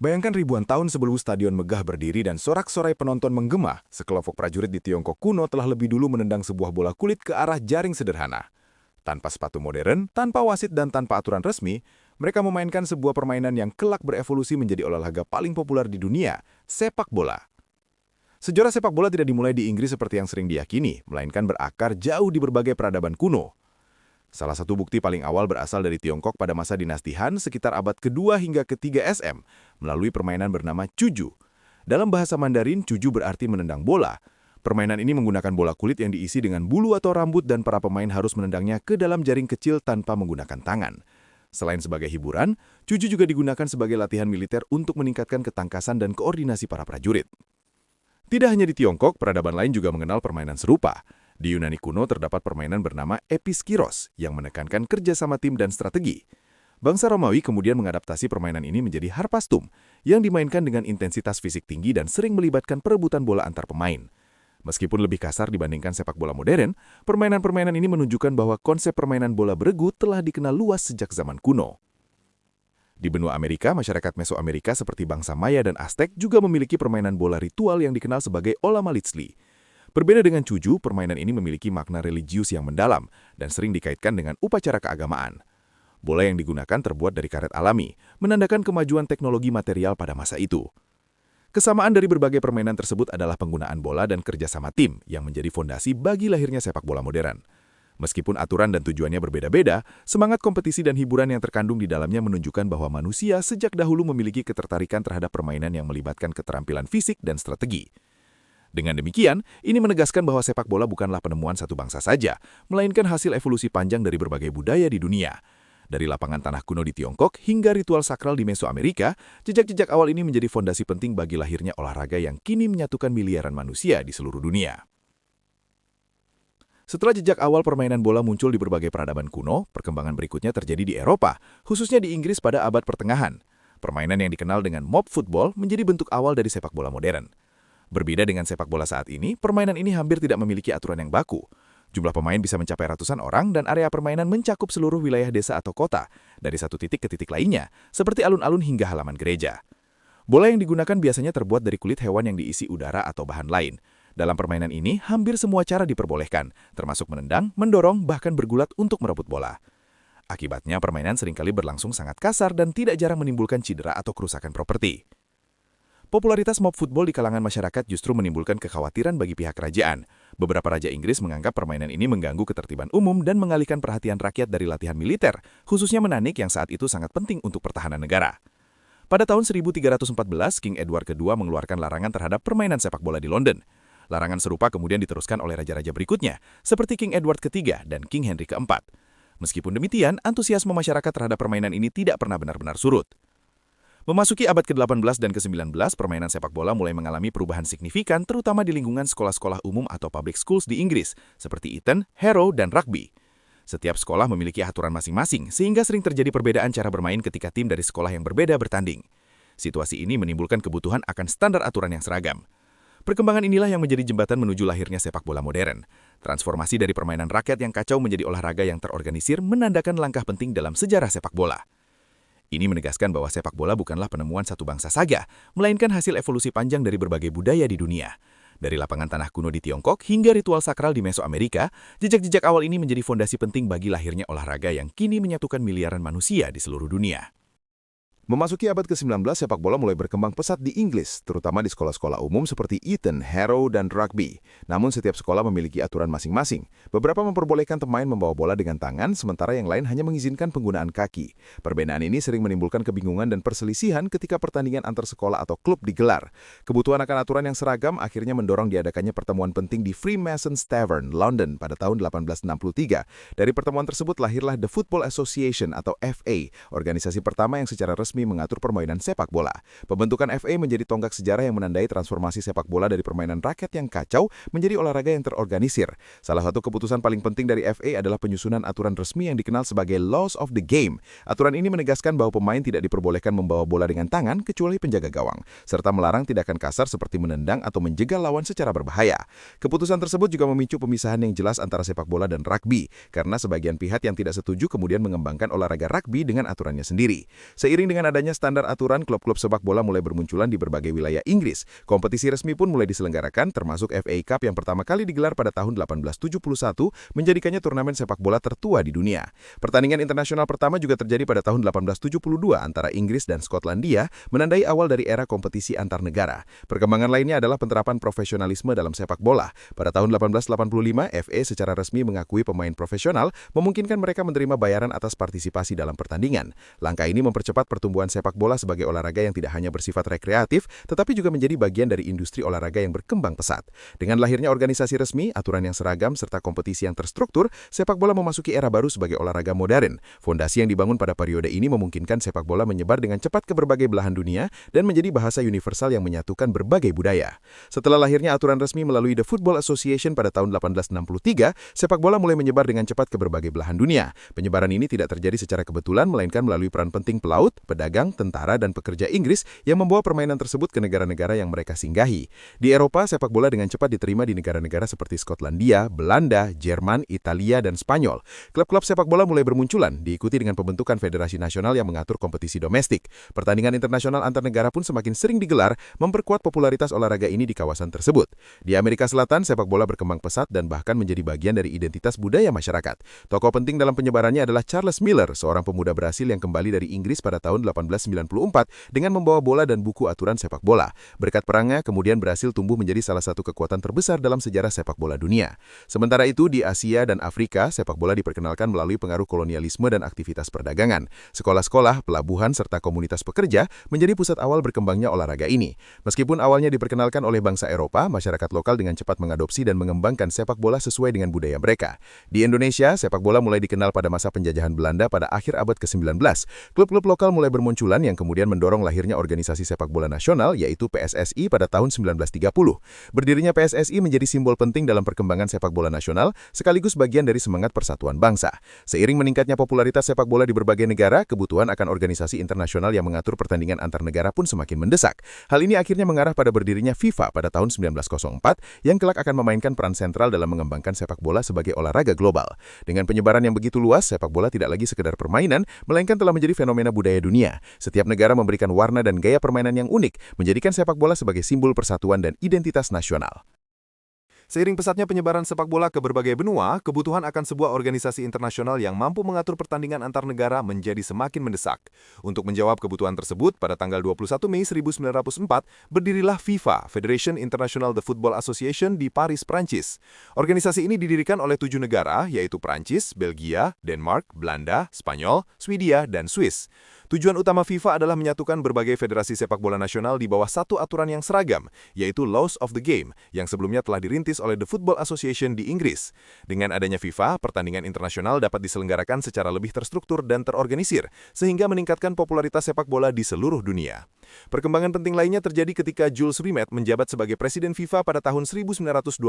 Bayangkan ribuan tahun sebelum stadion megah berdiri dan sorak-sorai penonton menggema, sekelompok prajurit di Tiongkok kuno telah lebih dulu menendang sebuah bola kulit ke arah jaring sederhana. Tanpa sepatu modern, tanpa wasit dan tanpa aturan resmi, mereka memainkan sebuah permainan yang kelak berevolusi menjadi olahraga paling populer di dunia, sepak bola. Sejarah sepak bola tidak dimulai di Inggris seperti yang sering diyakini, melainkan berakar jauh di berbagai peradaban kuno. Salah satu bukti paling awal berasal dari Tiongkok pada masa dinasti Han sekitar abad kedua hingga ketiga SM, melalui permainan bernama Cuju. Dalam bahasa Mandarin, Cuju berarti menendang bola. Permainan ini menggunakan bola kulit yang diisi dengan bulu atau rambut dan para pemain harus menendangnya ke dalam jaring kecil tanpa menggunakan tangan. Selain sebagai hiburan, Cuju juga digunakan sebagai latihan militer untuk meningkatkan ketangkasan dan koordinasi para prajurit. Tidak hanya di Tiongkok, peradaban lain juga mengenal permainan serupa. Di Yunani kuno terdapat permainan bernama episkiros yang menekankan kerjasama tim dan strategi. Bangsa Romawi kemudian mengadaptasi permainan ini menjadi harpastum yang dimainkan dengan intensitas fisik tinggi dan sering melibatkan perebutan bola antar pemain. Meskipun lebih kasar dibandingkan sepak bola modern, permainan-permainan ini menunjukkan bahwa konsep permainan bola beregu telah dikenal luas sejak zaman kuno. Di benua Amerika, masyarakat Mesoamerika seperti bangsa Maya dan Aztec juga memiliki permainan bola ritual yang dikenal sebagai olamalitzli. Berbeda dengan Cuju, permainan ini memiliki makna religius yang mendalam dan sering dikaitkan dengan upacara keagamaan. Bola yang digunakan terbuat dari karet alami, menandakan kemajuan teknologi material pada masa itu. Kesamaan dari berbagai permainan tersebut adalah penggunaan bola dan kerjasama tim yang menjadi fondasi bagi lahirnya sepak bola modern. Meskipun aturan dan tujuannya berbeda-beda, semangat kompetisi dan hiburan yang terkandung di dalamnya menunjukkan bahwa manusia sejak dahulu memiliki ketertarikan terhadap permainan yang melibatkan keterampilan fisik dan strategi. Dengan demikian, ini menegaskan bahwa sepak bola bukanlah penemuan satu bangsa saja, melainkan hasil evolusi panjang dari berbagai budaya di dunia. Dari lapangan tanah kuno di Tiongkok hingga ritual sakral di Mesoamerika, jejak-jejak awal ini menjadi fondasi penting bagi lahirnya olahraga yang kini menyatukan miliaran manusia di seluruh dunia. Setelah jejak awal permainan bola muncul di berbagai peradaban kuno, perkembangan berikutnya terjadi di Eropa, khususnya di Inggris pada abad pertengahan. Permainan yang dikenal dengan mob football menjadi bentuk awal dari sepak bola modern. Berbeda dengan sepak bola saat ini, permainan ini hampir tidak memiliki aturan yang baku. Jumlah pemain bisa mencapai ratusan orang dan area permainan mencakup seluruh wilayah desa atau kota, dari satu titik ke titik lainnya, seperti alun-alun hingga halaman gereja. Bola yang digunakan biasanya terbuat dari kulit hewan yang diisi udara atau bahan lain. Dalam permainan ini, hampir semua cara diperbolehkan, termasuk menendang, mendorong, bahkan bergulat untuk merebut bola. Akibatnya, permainan seringkali berlangsung sangat kasar dan tidak jarang menimbulkan cedera atau kerusakan properti. Popularitas mob football di kalangan masyarakat justru menimbulkan kekhawatiran bagi pihak kerajaan. Beberapa raja Inggris menganggap permainan ini mengganggu ketertiban umum dan mengalihkan perhatian rakyat dari latihan militer, khususnya menanik yang saat itu sangat penting untuk pertahanan negara. Pada tahun 1314, King Edward II mengeluarkan larangan terhadap permainan sepak bola di London. Larangan serupa kemudian diteruskan oleh raja-raja berikutnya, seperti King Edward III dan King Henry IV. Meskipun demikian, antusiasme masyarakat terhadap permainan ini tidak pernah benar-benar surut. Memasuki abad ke-18 dan ke-19, permainan sepak bola mulai mengalami perubahan signifikan terutama di lingkungan sekolah-sekolah umum atau public schools di Inggris, seperti Eton, Harrow, dan Rugby. Setiap sekolah memiliki aturan masing-masing, sehingga sering terjadi perbedaan cara bermain ketika tim dari sekolah yang berbeda bertanding. Situasi ini menimbulkan kebutuhan akan standar aturan yang seragam. Perkembangan inilah yang menjadi jembatan menuju lahirnya sepak bola modern. Transformasi dari permainan rakyat yang kacau menjadi olahraga yang terorganisir menandakan langkah penting dalam sejarah sepak bola. Ini menegaskan bahwa sepak bola bukanlah penemuan satu bangsa saja, melainkan hasil evolusi panjang dari berbagai budaya di dunia. Dari lapangan tanah kuno di Tiongkok hingga ritual sakral di Mesoamerika, jejak-jejak awal ini menjadi fondasi penting bagi lahirnya olahraga yang kini menyatukan miliaran manusia di seluruh dunia. Memasuki abad ke-19, sepak bola mulai berkembang pesat di Inggris, terutama di sekolah-sekolah umum seperti Eton, Harrow, dan Rugby. Namun setiap sekolah memiliki aturan masing-masing. Beberapa memperbolehkan pemain membawa bola dengan tangan, sementara yang lain hanya mengizinkan penggunaan kaki. Perbedaan ini sering menimbulkan kebingungan dan perselisihan ketika pertandingan antar sekolah atau klub digelar. Kebutuhan akan aturan yang seragam akhirnya mendorong diadakannya pertemuan penting di Freemasons Tavern, London pada tahun 1863. Dari pertemuan tersebut lahirlah The Football Association atau FA, organisasi pertama yang secara resmi mengatur permainan sepak bola. Pembentukan FA menjadi tonggak sejarah yang menandai transformasi sepak bola dari permainan rakyat yang kacau menjadi olahraga yang terorganisir. Salah satu keputusan paling penting dari FA adalah penyusunan aturan resmi yang dikenal sebagai Laws of the Game. Aturan ini menegaskan bahwa pemain tidak diperbolehkan membawa bola dengan tangan kecuali penjaga gawang, serta melarang tindakan kasar seperti menendang atau menjegal lawan secara berbahaya. Keputusan tersebut juga memicu pemisahan yang jelas antara sepak bola dan rugby, karena sebagian pihak yang tidak setuju kemudian mengembangkan olahraga rugby dengan aturannya sendiri. Seiring dengan dengan adanya standar aturan, klub-klub sepak bola mulai bermunculan di berbagai wilayah Inggris. Kompetisi resmi pun mulai diselenggarakan, termasuk FA Cup yang pertama kali digelar pada tahun 1871, menjadikannya turnamen sepak bola tertua di dunia. Pertandingan internasional pertama juga terjadi pada tahun 1872 antara Inggris dan Skotlandia, menandai awal dari era kompetisi antar negara. Perkembangan lainnya adalah penerapan profesionalisme dalam sepak bola. Pada tahun 1885, FA secara resmi mengakui pemain profesional, memungkinkan mereka menerima bayaran atas partisipasi dalam pertandingan. Langkah ini mempercepat pertumbuhan sepak bola sebagai olahraga yang tidak hanya bersifat rekreatif, tetapi juga menjadi bagian dari industri olahraga yang berkembang pesat. Dengan lahirnya organisasi resmi, aturan yang seragam, serta kompetisi yang terstruktur, sepak bola memasuki era baru sebagai olahraga modern. Fondasi yang dibangun pada periode ini memungkinkan sepak bola menyebar dengan cepat ke berbagai belahan dunia dan menjadi bahasa universal yang menyatukan berbagai budaya. Setelah lahirnya aturan resmi melalui The Football Association pada tahun 1863, sepak bola mulai menyebar dengan cepat ke berbagai belahan dunia. Penyebaran ini tidak terjadi secara kebetulan, melainkan melalui peran penting pelaut, pedagang, tentara, dan pekerja Inggris yang membawa permainan tersebut ke negara-negara yang mereka singgahi. Di Eropa, sepak bola dengan cepat diterima di negara-negara seperti Skotlandia, Belanda, Jerman, Italia, dan Spanyol. Klub-klub sepak bola mulai bermunculan, diikuti dengan pembentukan federasi nasional yang mengatur kompetisi domestik. Pertandingan internasional antar negara pun semakin sering digelar, memperkuat popularitas olahraga ini di kawasan tersebut. Di Amerika Selatan, sepak bola berkembang pesat dan bahkan menjadi bagian dari identitas budaya masyarakat. Tokoh penting dalam penyebarannya adalah Charles Miller, seorang pemuda Brasil yang kembali dari Inggris pada tahun 1894 dengan membawa bola dan buku aturan sepak bola. Berkat perangnya, kemudian Brasil tumbuh menjadi salah satu kekuatan terbesar dalam sejarah sepak bola dunia. Sementara itu, di Asia dan Afrika, sepak bola diperkenalkan melalui pengaruh kolonialisme dan aktivitas perdagangan. Sekolah-sekolah, pelabuhan, serta komunitas pekerja menjadi pusat awal berkembangnya olahraga ini. Meskipun awalnya diperkenalkan oleh bangsa Eropa, masyarakat lokal dengan cepat mengadopsi dan mengembangkan sepak bola sesuai dengan budaya mereka. Di Indonesia, sepak bola mulai dikenal pada masa penjajahan Belanda pada akhir abad ke-19. Klub-klub lokal mulai bermunculan yang kemudian mendorong lahirnya organisasi sepak bola nasional, yaitu PSSI pada tahun 1930. Berdirinya PSSI menjadi simbol penting dalam perkembangan sepak bola nasional, sekaligus bagian dari semangat persatuan bangsa. Seiring meningkatnya popularitas sepak bola di berbagai negara, kebutuhan akan organisasi internasional yang mengatur pertandingan antar negara pun semakin mendesak. Hal ini akhirnya mengarah pada berdirinya FIFA pada tahun 1904, yang kelak akan memainkan peran sentral dalam mengembangkan sepak bola sebagai olahraga global. Dengan penyebaran yang begitu luas, sepak bola tidak lagi sekedar permainan, melainkan telah menjadi fenomena budaya dunia. Setiap negara memberikan warna dan gaya permainan yang unik, menjadikan sepak bola sebagai simbol persatuan dan identitas nasional. Seiring pesatnya penyebaran sepak bola ke berbagai benua, kebutuhan akan sebuah organisasi internasional yang mampu mengatur pertandingan antar negara menjadi semakin mendesak. Untuk menjawab kebutuhan tersebut, pada tanggal 21 Mei 1904, berdirilah FIFA, Federation International de Football Association di Paris, Prancis. Organisasi ini didirikan oleh 7 negara, yaitu Prancis, Belgia, Denmark, Belanda, Spanyol, Swedia, dan Swiss. Tujuan utama FIFA adalah menyatukan berbagai federasi sepak bola nasional di bawah satu aturan yang seragam, yaitu Laws of the Game, yang sebelumnya telah dirintis oleh The Football Association di Inggris. Dengan adanya FIFA, pertandingan internasional dapat diselenggarakan secara lebih terstruktur dan terorganisir, sehingga meningkatkan popularitas sepak bola di seluruh dunia. Perkembangan penting lainnya terjadi ketika Jules Rimet menjabat sebagai Presiden FIFA pada tahun 1921.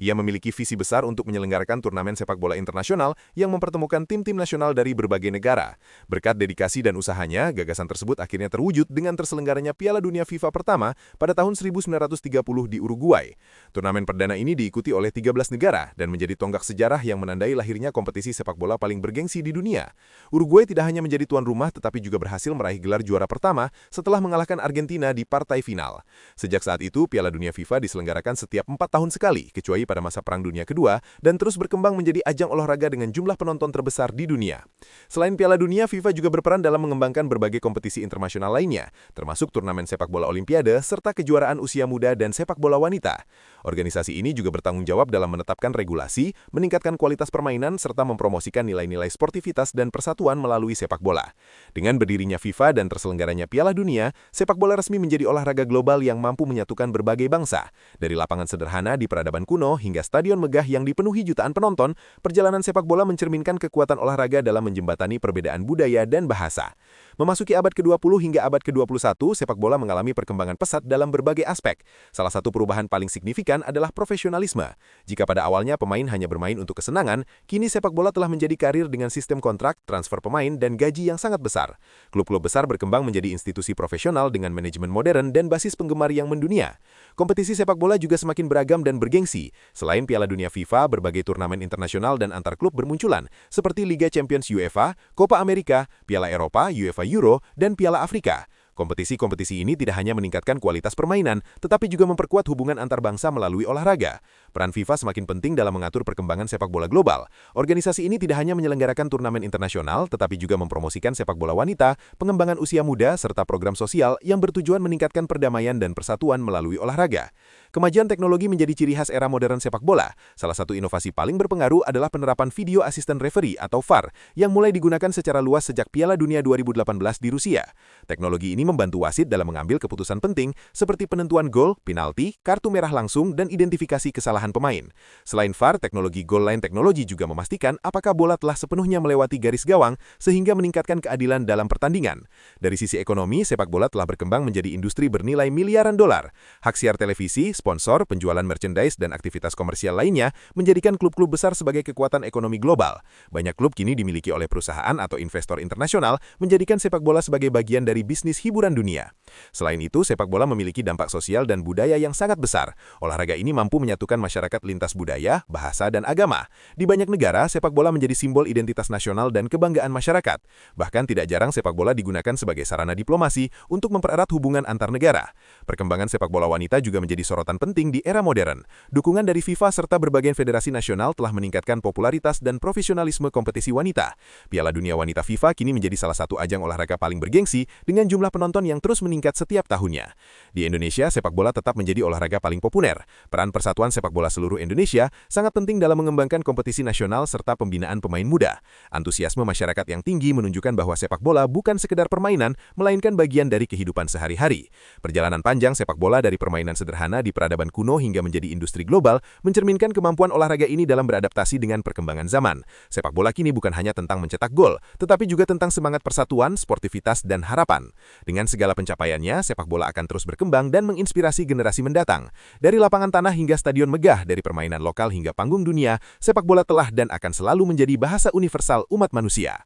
Ia memiliki visi besar untuk menyelenggarakan turnamen sepak bola internasional yang mempertemukan tim-tim nasional dari berbagai negara. Berkat dedikasi dan usahanya, gagasan tersebut akhirnya terwujud dengan terselenggaranya Piala Dunia FIFA pertama pada tahun 1930 di Uruguay. Turnamen perdana ini diikuti oleh 13 negara dan menjadi tonggak sejarah yang menandai lahirnya kompetisi sepak bola paling bergengsi di dunia. Uruguay tidak hanya menjadi tuan rumah tetapi juga berhasil meraih gelar juara pertama setelah mengalahkan Argentina di partai final. Sejak saat itu, Piala Dunia FIFA diselenggarakan setiap 4 tahun sekali, kecuali pada masa Perang Dunia Kedua, dan terus berkembang menjadi ajang olahraga dengan jumlah penonton terbesar di dunia. Selain Piala Dunia, FIFA juga berperan dalam mengembangkan berbagai kompetisi internasional lainnya, termasuk turnamen sepak bola Olimpiade, serta kejuaraan usia muda dan sepak bola wanita. Organisasi ini juga bertanggung jawab dalam menetapkan regulasi, meningkatkan kualitas permainan, serta mempromosikan nilai-nilai sportivitas dan persatuan melalui sepak bola. Dengan berdirinya FIFA dan terselenggaranya Piala Dunia, sepak bola resmi menjadi olahraga global yang mampu menyatukan berbagai bangsa. Dari lapangan sederhana di peradaban kuno hingga stadion megah yang dipenuhi jutaan penonton, perjalanan sepak bola mencerminkan kekuatan olahraga dalam menjembatani perbedaan budaya dan bahasa. Memasuki abad ke-20 hingga abad ke-21, sepak bola mengalami perkembangan pesat dalam berbagai aspek. Salah satu perubahan paling signifikan adalah profesionalisme. Jika pada awalnya pemain hanya bermain untuk kesenangan, kini sepak bola telah menjadi karir dengan sistem kontrak, transfer pemain, dan gaji yang sangat besar. Klub-klub besar berkembang menjadi institusi profesional dengan manajemen modern dan basis penggemar yang mendunia. Kompetisi sepak bola juga semakin beragam dan bergengsi. Selain Piala Dunia FIFA, berbagai turnamen internasional dan antar klub bermunculan, seperti Liga Champions UEFA, Copa America, Piala Eropa, UEFA Euro, dan Piala Afrika. Kompetisi-kompetisi ini tidak hanya meningkatkan kualitas permainan, tetapi juga memperkuat hubungan antar bangsa melalui olahraga. Peran FIFA semakin penting dalam mengatur perkembangan sepak bola global. Organisasi ini tidak hanya menyelenggarakan turnamen internasional, tetapi juga mempromosikan sepak bola wanita, pengembangan usia muda, serta program sosial yang bertujuan meningkatkan perdamaian dan persatuan melalui olahraga. Kemajuan teknologi menjadi ciri khas era modern sepak bola. Salah satu inovasi paling berpengaruh adalah penerapan video assistant referee atau VAR yang mulai digunakan secara luas sejak Piala Dunia 2018 di Rusia. Teknologi ini membantu wasit dalam mengambil keputusan penting seperti penentuan gol, penalti, kartu merah langsung, dan identifikasi kesalahan pemain. Selain VAR, teknologi goal line teknologi juga memastikan apakah bola telah sepenuhnya melewati garis gawang sehingga meningkatkan keadilan dalam pertandingan. Dari sisi ekonomi, sepak bola telah berkembang menjadi industri bernilai miliaran dolar. Hak siar televisi, sponsor, penjualan merchandise, dan aktivitas komersial lainnya menjadikan klub-klub besar sebagai kekuatan ekonomi global. Banyak klub kini dimiliki oleh perusahaan atau investor internasional, menjadikan sepak bola sebagai bagian dari bisnis hiburan dunia. Selain itu, sepak bola memiliki dampak sosial dan budaya yang sangat besar. Olahraga ini mampu menyatukan masyarakat lintas budaya, bahasa, dan agama. Di banyak negara, sepak bola menjadi simbol identitas nasional dan kebanggaan masyarakat. Bahkan tidak jarang sepak bola digunakan sebagai sarana diplomasi untuk mempererat hubungan antar negara. Perkembangan sepak bola wanita juga menjadi sorotan penting di era modern. Dukungan dari FIFA serta berbagai federasi nasional telah meningkatkan popularitas dan profesionalisme kompetisi wanita. Piala Dunia Wanita FIFA kini menjadi salah satu ajang olahraga paling bergengsi dengan jumlah penonton yang terus meningkat setiap tahunnya. Di Indonesia, sepak bola tetap menjadi olahraga paling populer. Peran Persatuan Sepak Bola Seluruh Indonesia sangat penting dalam mengembangkan kompetisi nasional serta pembinaan pemain muda. Antusiasme masyarakat yang tinggi menunjukkan bahwa sepak bola bukan sekedar permainan, melainkan bagian dari kehidupan sehari-hari. Perjalanan panjang sepak bola dari permainan sederhana di peradaban kuno hingga menjadi industri global mencerminkan kemampuan olahraga ini dalam beradaptasi dengan perkembangan zaman. Sepak bola kini bukan hanya tentang mencetak gol, tetapi juga tentang semangat persatuan, sportivitas, dan harapan. Dengan segala pencapaiannya, sepak bola akan terus berkembang dan menginspirasi generasi mendatang. Dari lapangan tanah hingga stadion megah, dari permainan lokal hingga panggung dunia, sepak bola telah dan akan selalu menjadi bahasa universal umat manusia.